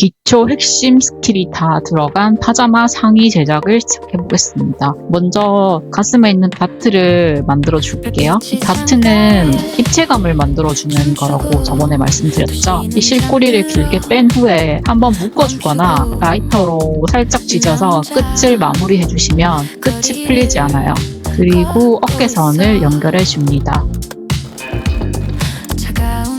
기초 핵심 스킬이 다 들어간 파자마 상의 제작을 시작해보겠습니다. 먼저 가슴에 있는 다트를 만들어 줄게요. 이 다트는 입체감을 만들어주는 거라고 저번에 말씀드렸죠. 이 실꼬리를 길게 뺀 후에 한번 묶어주거나 라이터로 살짝 찢어서 끝을 마무리해주시면 끝이 풀리지 않아요. 그리고 어깨선을 연결해줍니다.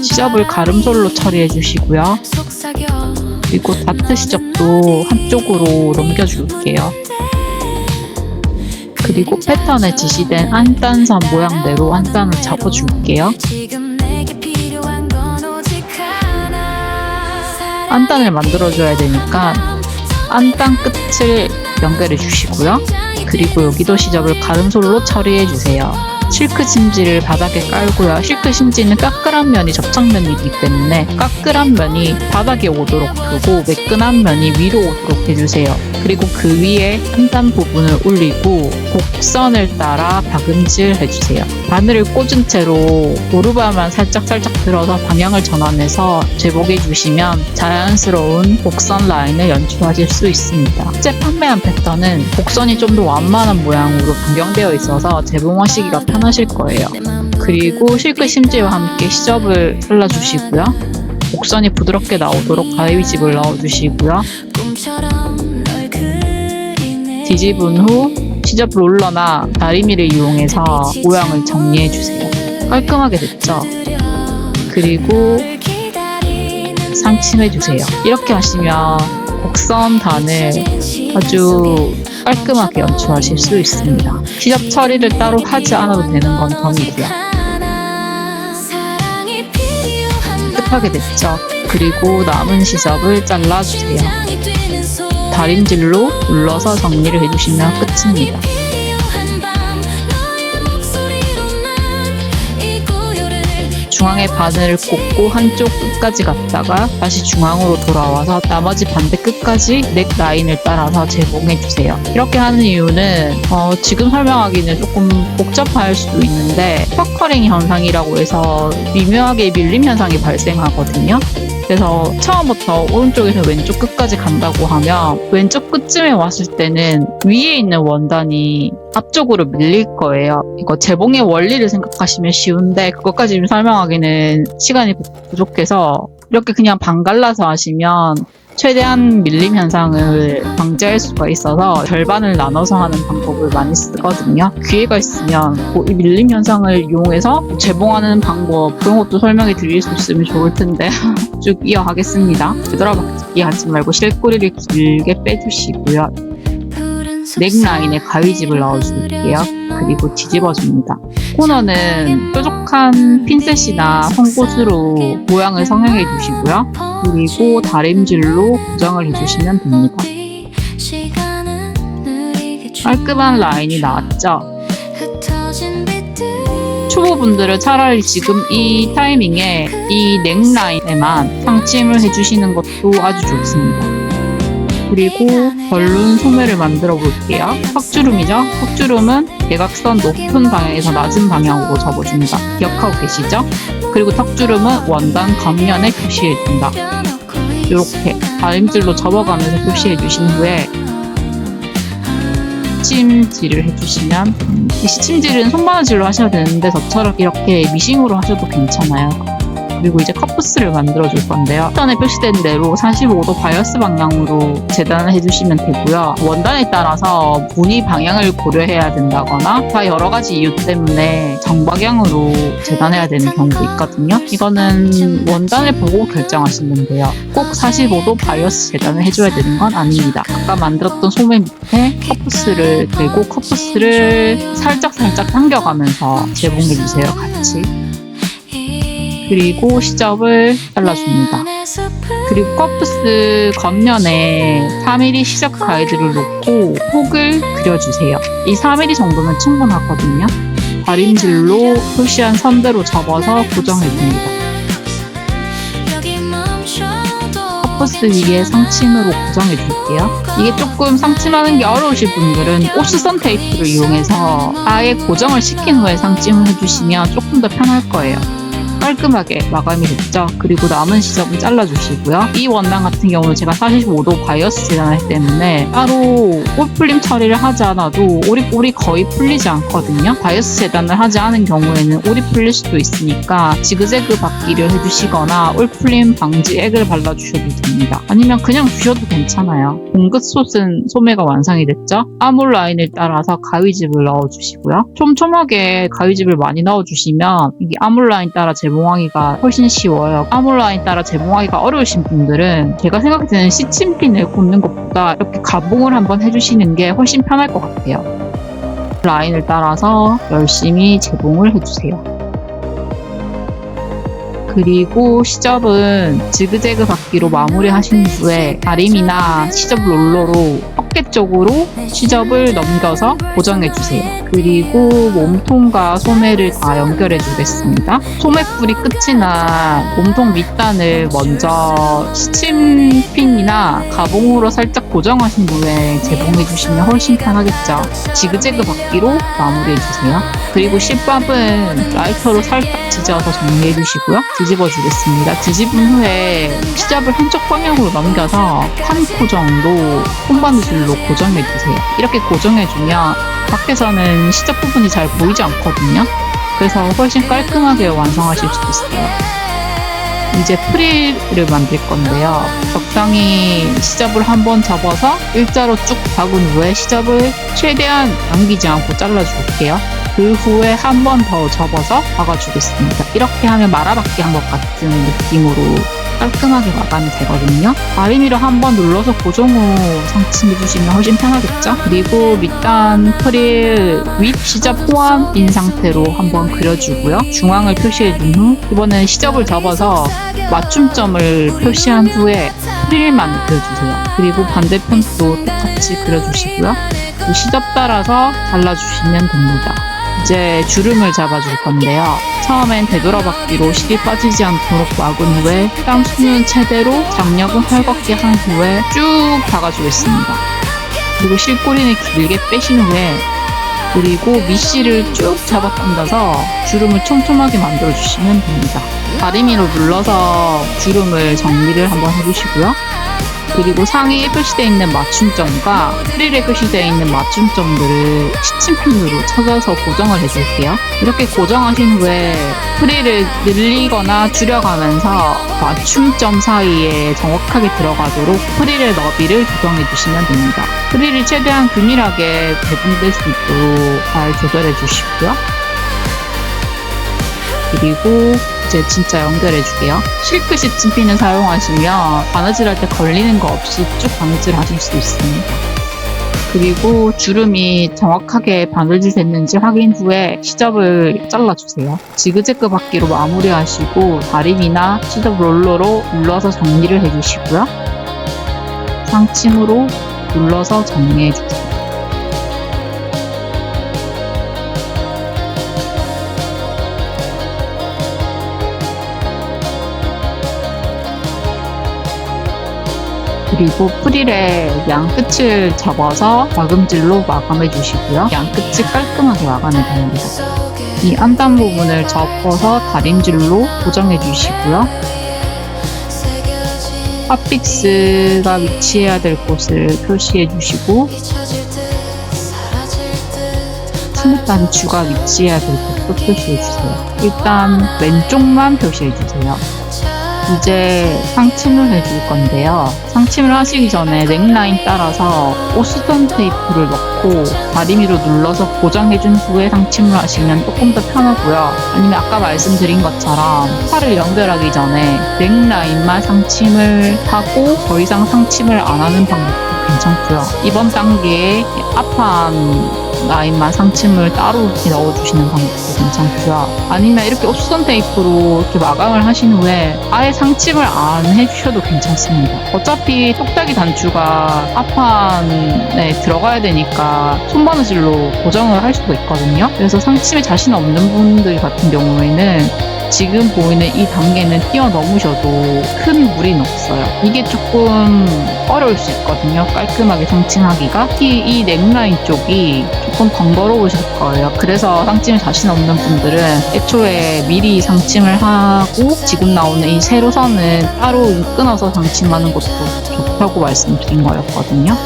시접을 가름솔로 처리해주시고요. 그리고 다트 시접도 한쪽으로 넘겨줄게요. 그리고 패턴에 지시된 안단선 모양대로 안단을 잡아줄게요. 안단을 만들어줘야 되니까 안단 끝을 연결해 주시고요. 그리고 여기도 시접을 가름솔로 처리해 주세요. 실크 심지를 바닥에 깔고요. 실크 심지는 까끌한 면이 접착면이기 때문에 까끌한 면이 바닥에 오도록 두고 매끈한 면이 위로 오도록 해주세요. 그리고 그 위에 한단 부분을 올리고 곡선을 따라 박음질 해주세요. 바늘을 꽂은 채로 오르발만 살짝 들어서 방향을 전환해서 제복해 주시면 자연스러운 곡선 라인을 연출하실 수 있습니다. 실제 판매한 패턴은 곡선이 좀 더 완만한 모양으로 변경되어 있어서 재봉하시기가 편하실 거예요. 그리고 실크 심지와 함께 시접을 잘라주시고요. 곡선이 부드럽게 나오도록 가위집을 넣어주시고요. 뒤집은 후 시접 롤러나 다리미를 이용해서 모양을 정리해주세요. 깔끔하게 됐죠? 그리고 상침해주세요. 이렇게 하시면 곡선 단을 아주 깔끔하게 연출하실 수 있습니다. 시접 처리를 따로 하지 않아도 되는 건 덤이고요. 끝하게 됐죠? 그리고 남은 시접을 잘라주세요. 다림질로 눌러서 정리를 해주시면 끝입니다. 중앙에 바늘을 꽂고 한쪽 끝까지 갔다가 다시 중앙으로 돌아와서 나머지 반대 끝까지 넥 라인을 따라서 재봉해주세요. 이렇게 하는 이유는 지금 설명하기는 조금 복잡할 수도 있는데 퍼커링 현상이라고 해서 미묘하게 밀림 현상이 발생하거든요. 그래서 처음부터 오른쪽에서 왼쪽 끝까지 간다고 하면 왼쪽 끝쯤에 왔을 때는 위에 있는 원단이 앞쪽으로 밀릴 거예요. 이거 재봉의 원리를 생각하시면 쉬운데 그것까지 좀 설명하기는 시간이 부족해서 이렇게 그냥 반 갈라서 하시면 최대한 밀림 현상을 방지할 수가 있어서 절반을 나눠서 하는 방법을 많이 쓰거든요. 기회가 있으면 이 밀림 현상을 이용해서 재봉하는 방법 그런 것도 설명해 드릴 수 있으면 좋을 텐데 쭉 이어가겠습니다. 되돌아박기 하지 말고 실꼬리를 길게 빼주시고요. 넥라인에 가위집을 넣어줄게요. 그리고 뒤집어줍니다. 코너는 뾰족한 핀셋이나 송곳으로 모양을 성형해 주시고요. 그리고 다림질로 고정을 해주시면 됩니다. 깔끔한 라인이 나왔죠? 초보분들은 차라리 지금 이 타이밍에 이 넥라인에만 상침을 해주시는 것도 아주 좋습니다. 그리고 벌룬 소매를 만들어 볼게요. 턱주름이죠? 턱주름은 대각선 높은 방향에서 낮은 방향으로 접어줍니다. 기억하고 계시죠? 그리고 턱주름은 원단 겉면에 표시해준다. 이렇게 다림질로 접어가면서 표시해주신 후에 시침질을 해주시면 이 시침질은 손바느질로 하셔야 되는데 저처럼 이렇게 미싱으로 하셔도 괜찮아요. 그리고 이제 컵부스를 만들어 줄 건데요. 패턴에 표시된 대로 45도 바이어스 방향으로 재단을 해주시면 되고요. 원단에 따라서 무늬 방향을 고려해야 된다거나 다 여러 가지 이유 때문에 정방향으로 재단해야 되는 경우도 있거든요. 이거는 원단을 보고 결정하시면 돼요. 꼭 45도 바이어스 재단을 해줘야 되는 건 아닙니다. 아까 만들었던 소매 밑에 컵부스를 대고 컵부스를 살짝 당겨가면서 재봉해주세요. 같이. 그리고 시접을 잘라줍니다. 그리고 컵부스 겉면에 4mm 시접 가이드를 놓고 폭을 그려주세요. 이 4mm 정도면 충분하거든요. 다림질로 표시한 선대로 접어서 고정해줍니다. 컵부스 위에 상침으로 고정해줄게요. 이게 조금 상침하는 게 어려우실 분들은 옵스선 테이프를 이용해서 아예 고정을 시킨 후에 상침을 해주시면 조금 더 편할 거예요. 깔끔하게 마감이 됐죠. 그리고 남은 시접은 잘라주시고요. 이 원단 같은 경우는 제가 45도 바이어스 재단하기 때문에 따로 올풀림 처리를 하지 않아도 올이 거의 풀리지 않거든요. 바이어스 재단을 하지 않은 경우에는 올이 풀릴 수도 있으니까 지그재그 받기를 해주시거나 올풀림 방지 액을 발라주셔도 됩니다. 아니면 그냥 주셔도 괜찮아요. 봉긋솥은 소매가 완성이 됐죠. 아몰 라인을 따라서 가위집을 넣어주시고요. 촘촘하게 가위집을 많이 넣어주시면 이게 아몰 라인 따라 재봉하기가 훨씬 쉬워요. 아몰 라인 따라 재봉하기가 어려우신 분들은 제가 생각할 때는 시침핀을 꽂는 것보다 이렇게 가봉을 한번 해주시는 게 훨씬 편할 것 같아요. 라인을 따라서 열심히 재봉을 해주세요. 그리고 시접은 지그재그 받기로 마무리하신 후에 다림이나 시접 롤러로 어깨 쪽으로 시접을 넘겨서 고정해주세요. 그리고 몸통과 소매를 다 연결해 주겠습니다. 소매뿌리 끝이나 몸통 밑단을 먼저 시침핀이나 가봉으로 살짝 고정하신 후에 재봉해 주시면 훨씬 편하겠죠. 지그재그 받기로 마무리해 주세요. 그리고 실밥은 라이터로 살짝 지져서 정리해 주시고요. 뒤집어 주겠습니다. 뒤집은 후에 시접을 한쪽 방향으로 넘겨서 한 코 정도 홈바느질로 고정해 주세요. 이렇게 고정해 주면 밖에서는 시접 부분이 잘 보이지 않거든요. 그래서 훨씬 깔끔하게 완성하실 수 있어요. 이제 프릴을 만들 건데요. 적당히 시접을 한번 접어서 일자로 쭉 박은 후에 시접을 최대한 남기지 않고 잘라줄게요. 그 후에 한 번 더 접어서 박아주겠습니다. 이렇게 하면 말아박기 한 것 같은 느낌으로 깔끔하게 마감이 되거든요. 다리미로 한번 눌러서 고정 후 상침해주시면 훨씬 편하겠죠? 그리고 밑단 프릴 윗 시접 포함인 상태로 한번 그려주고요. 중앙을 표시해준 후 이번엔 시접을 접어서 맞춤점을 표시한 후에 프릴만 그려주세요. 그리고 반대편도 똑같이 그려주시고요. 그 시접 따라서 잘라주시면 됩니다. 이제 주름을 잡아줄 건데요. 처음엔 되돌아박기로 실이 빠지지 않도록 막은 후에 땀 수는 최대로 장력은 헐겁게 한 후에 쭉 박아주겠습니다. 그리고 실꼬리는 길게 빼신 후에 그리고 밑실을 쭉 잡아 당겨서 주름을 촘촘하게 만들어주시면 됩니다. 다리미로 눌러서 주름을 정리를 한번 해주시고요. 그리고 상의에 표시되어 있는 맞춤점과 프릴에 표시되어 있는 맞춤점들을 시침핀으로 찾아서 고정을 해줄게요. 이렇게 고정하신 후에 프릴을 늘리거나 줄여가면서 맞춤점 사이에 정확하게 들어가도록 프릴의 너비를 조정해 주시면 됩니다. 프릴이 최대한 균일하게 배분될 수 있도록 잘 조절해 주시고요. 그리고 이제 진짜 연결해 줄게요. 실크 시침핀을 사용하시면 바느질할 때 걸리는 거 없이 쭉 바느질 하실 수 있습니다. 그리고 주름이 정확하게 바느질 됐는지 확인 후에 시접을 잘라주세요. 지그재그 받기로 마무리하시고 다림이나 시접 롤러로 눌러서 정리를 해주시고요. 상침으로 눌러서 정리해주세요. 그리고 프릴의 양끝을 접어서 마금질로 마감해 주시고요. 양끝이 깔끔하게 마감이 됩니다. 이 안단 부분을 접어서 다림질로 고정해 주시고요. 핫픽스가 위치해야 될 곳을 표시해 주시고 스무 단추가 위치해야 될 곳도 표시해 주세요. 일단 왼쪽만 표시해 주세요. 이제 상침을 해줄 건데요. 상침을 하시기 전에 넥라인 따라서 오스턴 테이프를 넣고 다리미로 눌러서 고정해준 후에 상침을 하시면 조금 더 편하고요. 아니면 아까 말씀드린 것처럼 팔을 연결하기 전에 넥라인만 상침을 하고 더 이상 상침을 안 하는 방법도 괜찮고요. 이번 단계에 앞판 라인만 상침을 따로 이렇게 넣어주시는 방법도 괜찮고요. 아니면 이렇게 오수선 테이프로 이렇게 마감을 하신 후에 아예 상침을 안 해주셔도 괜찮습니다. 어차피 똑딱이 단추가 앞판에 들어가야 되니까 손바느질로 고정을 할 수도 있거든요. 그래서 상침에 자신 없는 분들 같은 경우에는 지금 보이는 이 단계는 뛰어넘으셔도 큰 무리는 없어요. 이게 조금 어려울 수 있거든요. 깔끔하게 상층하기가. 특히 이 넥라인 쪽이 조금 번거로우실 거예요. 그래서 상층을 자신 없는 분들은 애초에 미리 상층을 하고 지금 나오는 이 세로선은 따로 끊어서 상층하는 것도 좋다고 말씀드린 거였거든요.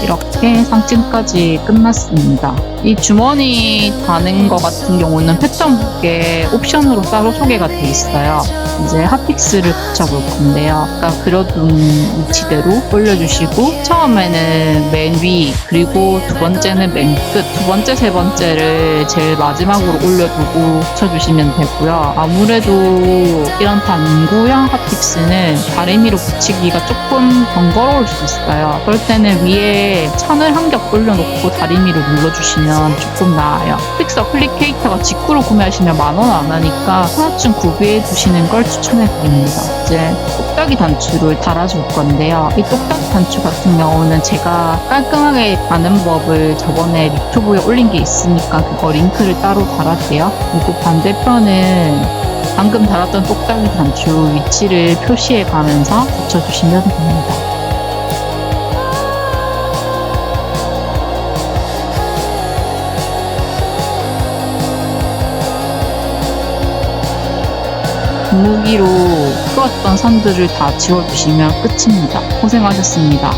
이렇게 상층까지 끝났습니다. 이 주머니 다는 거 같은 경우는 패턴북에 옵션으로 따로 소개가 돼 있어요. 이제 핫픽스를 붙여볼 건데요. 아까 그려둔 위치대로 올려주시고 처음에는 맨 위, 그리고 두 번째는 맨 끝, 두 번째, 세 번째를 제일 마지막으로 올려두고 붙여주시면 되고요. 아무래도 이런 단구형 핫픽스는 다리미로 붙이기가 조금 번거로울 수 있어요. 그럴 때는 위에 천을 한 겹 올려놓고 다리미로 눌러주시면 조금 나아요. 픽스 어플리케이터가 직구로 구매하시면 10,000원 안 하니까 하나쯤 구비해 두시는 걸 추천해드립니다. 이제 똑딱이 단추를 달아줄 건데요. 이 똑딱이 단추 같은 경우는 제가 깔끔하게 다는 법을 저번에 유튜브에 올린 게 있으니까 그거 링크를 따로 달았대요. 그리고 반대편은 방금 달았던 똑딱이 단추 위치를 표시해 가면서 붙여주시면 됩니다. 분무기로 그었던 선들을 다 지워주시면 끝입니다. 고생하셨습니다.